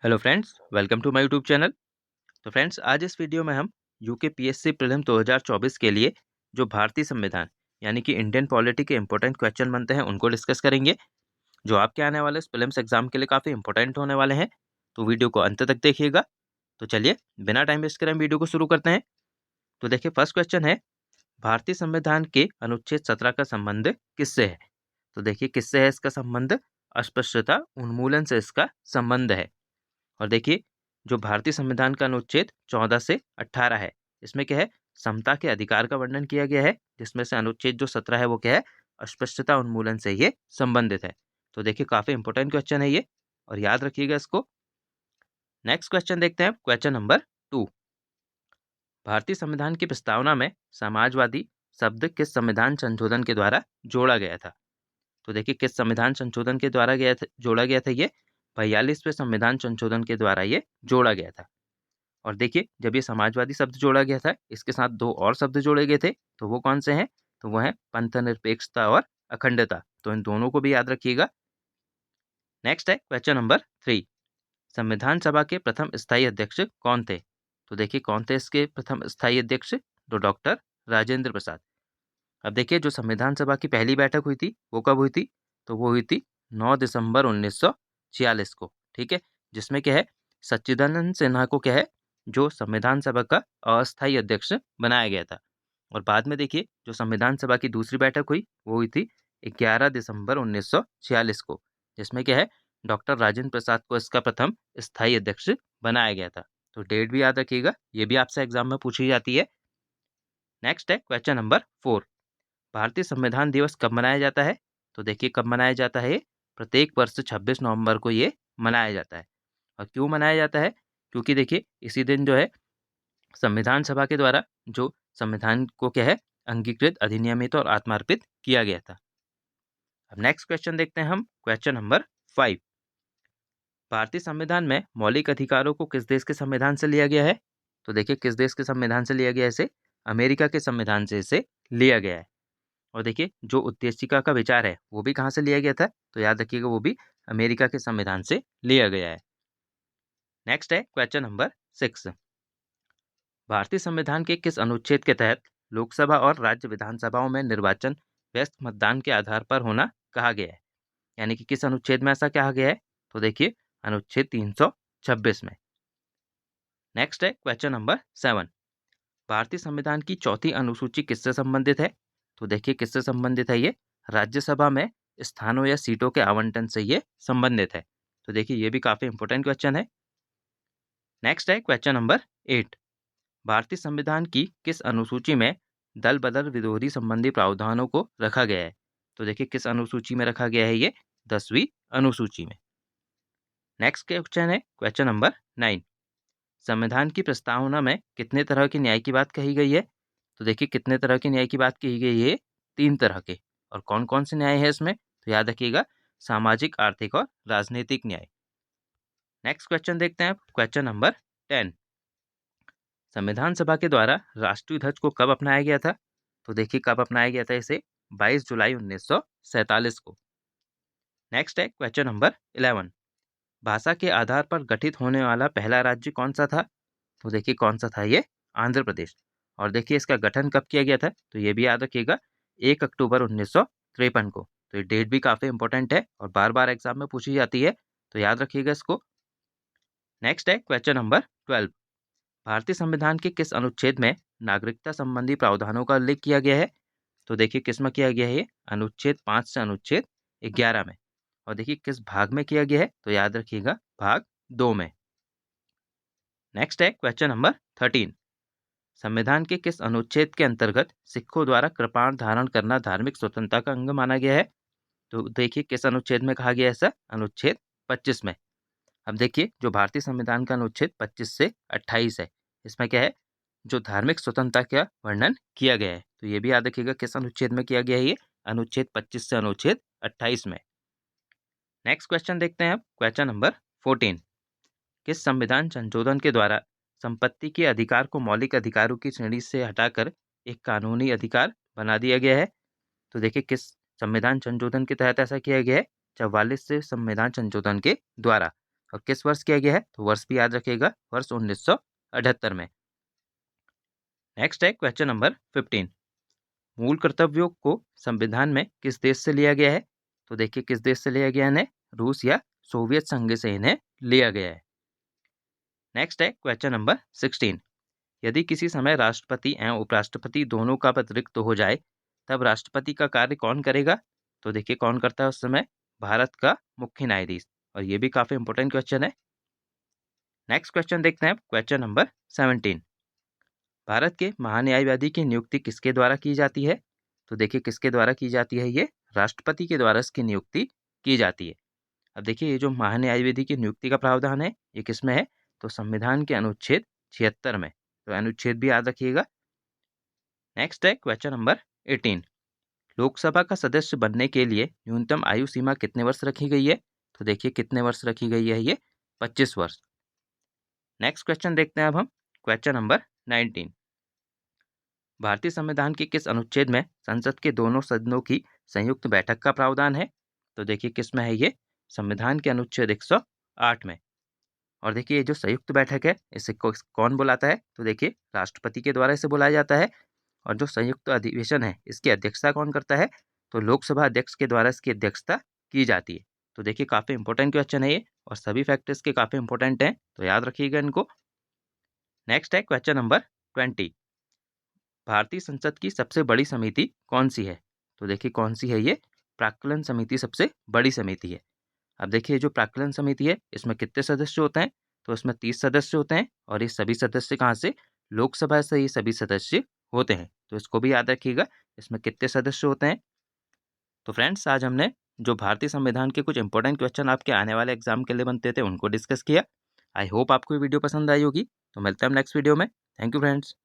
Hello friends, welcome to my YouTube channel. तो friends, आज इस वीडियो में हम यूके पीएससी प्रीलिम 2024 के लिए जो भारतीय संविधान यानी कि इंडियन पॉलिटी के इंपॉर्टेंट क्वेश्चन बनते हैं उनको डिस्कस करेंगे, जो आपके आने वाले इस प्रीलिम्स एग्जाम के लिए काफ़ी इंपॉर्टेंट होने वाले हैं। तो वीडियो को अंत तक देखिएगा। तो चलिए बिना टाइम वेस्ट करें वीडियो को शुरू करते हैं। तो देखिए, फर्स्ट क्वेश्चन है, भारतीय संविधान के अनुच्छेद 17 का संबंध किससे है? तो देखिए, किससे है इसका संबंध? अस्पृश्यता उन्मूलन से इसका संबंध है। और देखिए, जो भारतीय संविधान का अनुच्छेद 14 से 18 है, इसमें क्या है, समता के अधिकार का वर्णन किया गया है, जिसमें से अनुच्छेद जो 17 है वो क्या है, अस्पृश्यता उन्मूलन से ये संबंधित है। तो देखिए, काफी इंपॉर्टेंट क्वेश्चन है ये, और याद रखिएगा इसको। नेक्स्ट क्वेश्चन देखते हैं, क्वेश्चन नंबर 2। भारतीय संविधान की प्रस्तावना में समाजवादी शब्द किस संविधान संशोधन के द्वारा जोड़ा गया था? तो देखिए, किस संविधान संशोधन के द्वारा जोड़ा गया था ये? 42वें संविधान संशोधन के द्वारा ये जोड़ा गया था। और देखिए, जब ये समाजवादी शब्द जोड़ा गया था, इसके साथ दो और शब्द जोड़े गए थे। तो वो कौन से हैं? तो वो हैं पंथनिरपेक्षता और अखंडता। तो इन दोनों को भी याद रखिएगा। नेक्स्ट है क्वेश्चन नंबर 3। संविधान सभा के प्रथम स्थायी अध्यक्ष कौन थे? तो देखिए, कौन थे इसके प्रथम स्थायी अध्यक्ष? तो डॉक्टर राजेंद्र प्रसाद। अब देखिए, जो संविधान सभा की पहली बैठक हुई थी वो कब हुई थी? तो वो हुई थी 9 दिसंबर 1946 को। ठीक है, जिसमें क्या है, सच्चिदानंद सिन्हा को क्या है, जो संविधान सभा का अस्थायी अध्यक्ष बनाया गया था। और बाद में देखिए, जो संविधान सभा की दूसरी बैठक हुई वो हुई थी 11 दिसंबर 1946 को, जिसमें क्या है, डॉक्टर राजेंद्र प्रसाद को इसका प्रथम स्थायी अध्यक्ष बनाया गया था। तो डेट भी याद रखिएगा, ये भी आपसे एग्जाम में पूछी जाती है। नेक्स्ट है क्वेश्चन नंबर 4। भारतीय संविधान दिवस कब मनाया जाता है? तो देखिए, कब मनाया जाता है? प्रत्येक वर्ष 26 नवंबर को ये मनाया जाता है। और क्यों मनाया जाता है? क्योंकि देखिए, इसी दिन जो है, संविधान सभा के द्वारा जो संविधान को क्या है, अंगीकृत, अधिनियमित और आत्मार्पित किया गया था। अब नेक्स्ट क्वेश्चन देखते हैं हम, क्वेश्चन नंबर 5। भारतीय संविधान में मौलिक अधिकारों को किस देश के संविधान से लिया गया है? तो देखिए, किस देश के संविधान से लिया गया है इसे? अमेरिका के संविधान से इसे लिया गया है। और देखिए, जो उद्देशिका का विचार है वो भी कहाँ से लिया गया था? तो याद रखिएगा, वो भी अमेरिका के संविधान से लिया गया है। नेक्स्ट है क्वेश्चन नंबर 6। भारतीय संविधान के किस अनुच्छेद के तहत लोकसभा और राज्य विधानसभाओं में निर्वाचन व्यस्त मतदान के आधार पर होना कहा गया है? यानी कि किस अनुच्छेद में ऐसा कहा गया है? तो देखिए, अनुच्छेद 326 में। नेक्स्ट है क्वेश्चन नंबर 7। भारतीय संविधान की चौथी अनुसूची किससे संबंधित है? तो देखिए, किससे संबंधित है ये? राज्यसभा में स्थानों या सीटों के आवंटन से ये संबंधित है। तो देखिए, ये भी काफी इंपॉर्टेंट क्वेश्चन है। नेक्स्ट है क्वेश्चन नंबर 8। भारतीय संविधान की किस अनुसूची में दल बदल विरोधी संबंधी प्रावधानों को रखा गया है? तो देखिए, किस अनुसूची में रखा गया है ये? 10वीं अनुसूची में। नेक्स्ट क्वेश्चन है क्वेश्चन नंबर 9। संविधान की प्रस्तावना में कितने तरह के न्याय की बात कही गई है? तो देखिए, कितने तरह के न्याय की बात कही गई है? 3 तरह के। और कौन कौन से न्याय है इसमें? तो याद रखिएगा, सामाजिक, आर्थिक और राजनीतिक न्याय। नेक्स्ट क्वेश्चन देखते हैं, क्वेश्चन नंबर 10। संविधान सभा के द्वारा राष्ट्रीय ध्वज को कब अपनाया गया था? तो देखिए, कब अपनाया गया था इसे? 22 जुलाई 1947 को। नेक्स्ट है क्वेश्चन नंबर 11। भाषा के आधार पर गठित होने वाला पहला राज्य कौन सा था? तो देखिए, कौन सा था ये? आंध्र प्रदेश। और देखिए, इसका गठन कब किया गया था? तो ये भी याद रखिएगा, 1 अक्टूबर 1953 को। तो ये डेट भी काफ़ी इंपॉर्टेंट है और बार बार एग्जाम में पूछी जाती है, तो याद रखिएगा इसको। नेक्स्ट है क्वेश्चन नंबर 12। भारतीय संविधान के किस अनुच्छेद में नागरिकता संबंधी प्रावधानों का उल्लेख किया गया है? तो देखिए, किस में किया गया है ये? अनुच्छेद 5 से अनुच्छेद 11 में। और देखिए, किस भाग में किया गया है? तो याद रखिएगा, भाग 2 में। नेक्स्ट है क्वेश्चन नंबर 13। संविधान के किस अनुच्छेद के अंतर्गत सिखों द्वारा कृपाण धारण करना धार्मिक स्वतंत्रता का अंग माना गया है? तो देखिए, किस अनुच्छेद में कहा गया है ऐसा? अनुच्छेद 25 में। अब देखिए, जो भारतीय संविधान का अनुच्छेद 25 से 28 है, इसमें क्या है, जो धार्मिक स्वतंत्रता का वर्णन किया गया है। तो ये भी याद रखिएगा, किस अनुच्छेद में किया गया है ये? अनुच्छेद 25 से अनुच्छेद 28 में। नेक्स्ट क्वेश्चन देखते हैं, क्वेश्चन नंबर 14। किस संविधान संशोधन के द्वारा संपत्ति के अधिकार को मौलिक अधिकारों की श्रेणी से हटाकर एक कानूनी अधिकार बना दिया गया है? तो देखिए, किस संविधान संशोधन के तहत ऐसा किया गया है? 44 से संविधान संशोधन के द्वारा। और किस वर्ष किया गया है, तो वर्ष भी याद रखिएगा, वर्ष 1978 में। नेक्स्ट है क्वेश्चन नंबर 15। मूल कर्तव्यों को संविधान में किस देश से लिया गया है, तो देखिए किस देश से लिया गया है इन्हें, रूस या सोवियत संघ से इन्हें लिया गया है। नेक्स्ट है क्वेश्चन नंबर 16। यदि किसी समय राष्ट्रपति एवं उपराष्ट्रपति दोनों का पद रिक्त हो जाए, तब राष्ट्रपति का कार्य कौन करेगा, तो देखिए कौन करता है उस समय, भारत का मुख्य न्यायाधीश। और ये भी काफी इंपॉर्टेंट क्वेश्चन है। नेक्स्ट क्वेश्चन देखते हैं क्वेश्चन नंबर 17। भारत के महान्यायवादी की नियुक्ति किसके द्वारा की जाती है, तो देखिए किसके द्वारा की जाती है, ये राष्ट्रपति के द्वारा इसकी नियुक्ति की जाती है। अब देखिए ये जो महान्यायवादी की नियुक्ति का प्रावधान है, ये किसमें है, तो संविधान के अनुच्छेद 76 में। तो अनुच्छेद भी याद रखिएगा। नेक्स्ट है क्वेश्चन नंबर 18। लोकसभा का सदस्य बनने के लिए न्यूनतम आयु सीमा कितने वर्ष रखी गई है, तो देखिए कितने वर्ष रखी गई है, ये 25 वर्ष। नेक्स्ट क्वेश्चन देखते हैं अब हम क्वेश्चन नंबर 19। भारतीय संविधान के किस अनुच्छेद में संसद के दोनों सदनों की संयुक्त बैठक का प्रावधान है, तो देखिए किसमें है, ये संविधान के अनुच्छेद 108 में। और देखिए ये जो संयुक्त बैठक है, इसे कौन बुलाता है, तो देखिए राष्ट्रपति के द्वारा इसे बुलाया जाता है। और जो संयुक्त अधिवेशन है, इसकी अध्यक्षता कौन करता है, तो लोकसभा अध्यक्ष के द्वारा इसकी अध्यक्षता की जाती है। तो देखिए काफी इंपॉर्टेंट क्वेश्चन है ये, और सभी फैक्टर्स के काफी इंपॉर्टेंट हैं, तो याद रखिएगा इनको। नेक्स्ट है क्वेश्चन नंबर 20। भारतीय संसद की सबसे बड़ी समिति कौन सी है, तो देखिए कौन सी है, ये प्राक्कलन समिति सबसे बड़ी समिति है। अब देखिए जो प्राक्कलन समिति है, इसमें कितने सदस्य होते हैं, तो इसमें 30 सदस्य होते हैं। और ये सभी सदस्य कहाँ से, लोकसभा से ये सभी सदस्य होते हैं। तो इसको भी याद रखिएगा, इसमें कितने सदस्य होते हैं। तो फ्रेंड्स आज हमने जो भारतीय संविधान के कुछ इंपॉर्टेंट क्वेश्चन आपके आने वाले एग्जाम के लिए बनते थे, उनको डिस्कस किया। आई होप आपको ये वीडियो पसंद आई होगी। तो मिलते हैं हम नेक्स्ट वीडियो में। Thank you friends.